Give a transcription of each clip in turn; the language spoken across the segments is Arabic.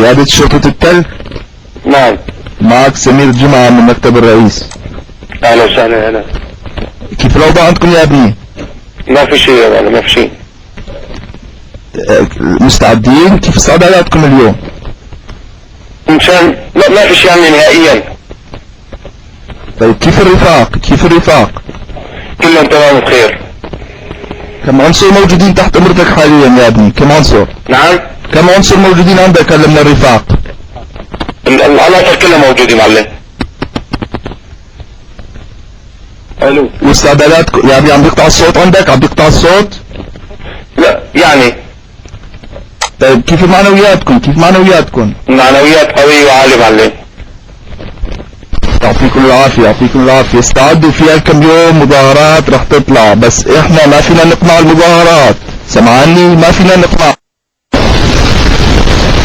قيادة شرطة التل. نعم. معك سمير جمعة من مكتب الرئيس. اهلا وسهلا. هلا. كيف الأوضاع عندكم يا ابني؟ ما في شيء يا ما في شيء. مستعدين؟ كيف استعداداتكم اليوم؟ انسان ما في شيء يعني نهائيا. طيب كيف الرفاق؟ كيف الرفاق؟ كلهم تمام بخير. كم عنصر موجودين تحت امرتك حاليا يا ابني؟ كم عنصر؟ نعم. كم عنصر موجودين عندك هلا من الرفاق؟ العناصر كلها موجودة معلم. الو. واستعداداتكم يعني عم بيقطع الصوت عندك؟ عم بيقطع الصوت؟ لا يعني. طيب كيف معنوياتكم؟ كيف معنوياتكم؟ معنويات قوية وعالية معلم. يعطيكم العافية يعطيكم العافية. استعدوا فيها كم يوم مظاهرات رح تطلع، بس احنا ما فينا نقمع المظاهرات، سمعاني؟ ما فينا نقمع.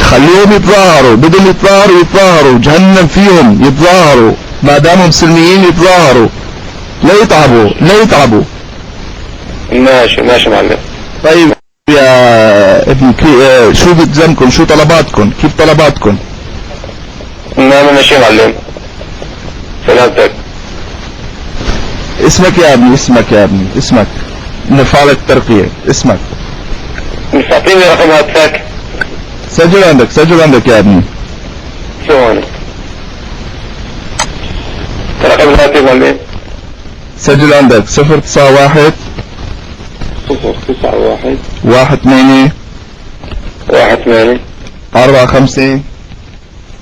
خليهم يتظاهروا، بدهم يتظاهروا يتظاهروا، جهنم فيهم يتظاهروا، ما دامهم سلميين يتظاهروا، لا يتعبوا لا يتعبوا. ماشي ماشي معلم. طيب يا ابني شو بتلزمكم؟ شو طلباتكم؟ كيف طلباتكم؟ ما ماشي معلم. سلامتك. اسمك يا ابني اسمك يا ابني اسمك، نرفع لك ترقية. اسمك. مش تعطيني رقم هاتفك؟ سجل عندك سجل عندك يا ابني. ثواني. رقم الهاتف معلم. سجل عندك 091 091 18 18 45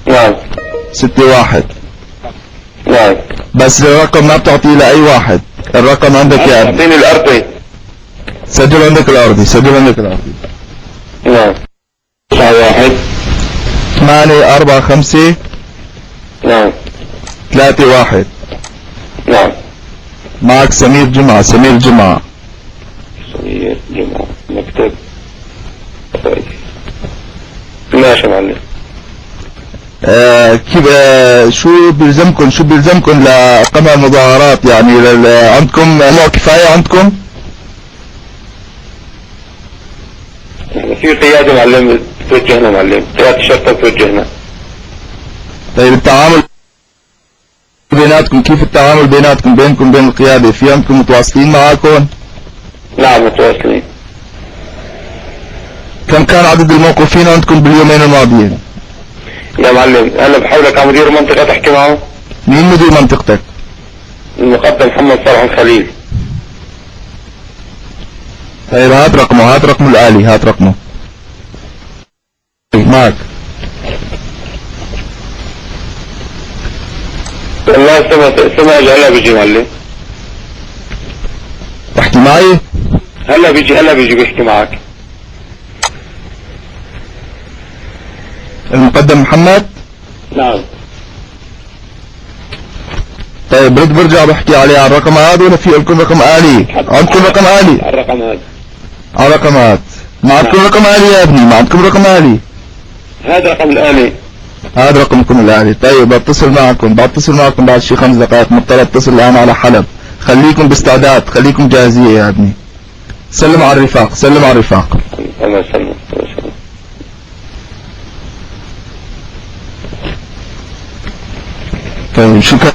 نعم 61. نعم. بس الرقم ما بتعطيه لأي واحد، الرقم عندك يا ابني. اعطيني الارضي. سجل عندك الأرضي سجل عندك الأرضي. نعم. 91 8 45 نعم 31. نعم. معك سمير جمعة. سمير جمعة. سمير جمعة مكتب. طيب. ماشي معلم. كيف شو بيلزمكم لقمع المظاهرات؟ يعني عندكم نوع كفاية عندكم؟ يعني في قيادة معلم بتوجهنا معلم، قيادة الشرطة بتوجهنا. طيب التعامل بيناتكم كيف؟ التعامل بينكم بين القيادة؟ في عندكم متواصلين معاكم؟ نعم متواصلين. كم كان عدد الموقوفين عندكم باليومين الماضيين؟ يا معلم انا بحاولك على مدير المنطقة تحكي معه. مين مدير منطقتك؟ المقدم محمد صالح الخليل. طيب هات رقمه الآلي، هات رقمه. معك. والله سمع هلا بيجي معلم. احكي معي. هلا بيجي بيحكي معك. المقدم محمد. نعم. طيب برجع بحكي عليه على الرقم هذا ولا في لكم رقم آلي؟ عندكم رقم آلي؟ على الرقم هذا. على رقمات. ما عندكم رقم آلي يا ابني؟ ما عندكم رقم آلي؟ هذا رقم الآلي. هذا رقمكم الآلي. طيب بتصل معكم بعد شي 5 دقائق، مضطر اتصل الآن على حلب. خليكم باستعداد، خليكم جاهزية يا ابني. سلم على الرفاق سلم على الرفاق. الله يسلمك. طيب شكرا.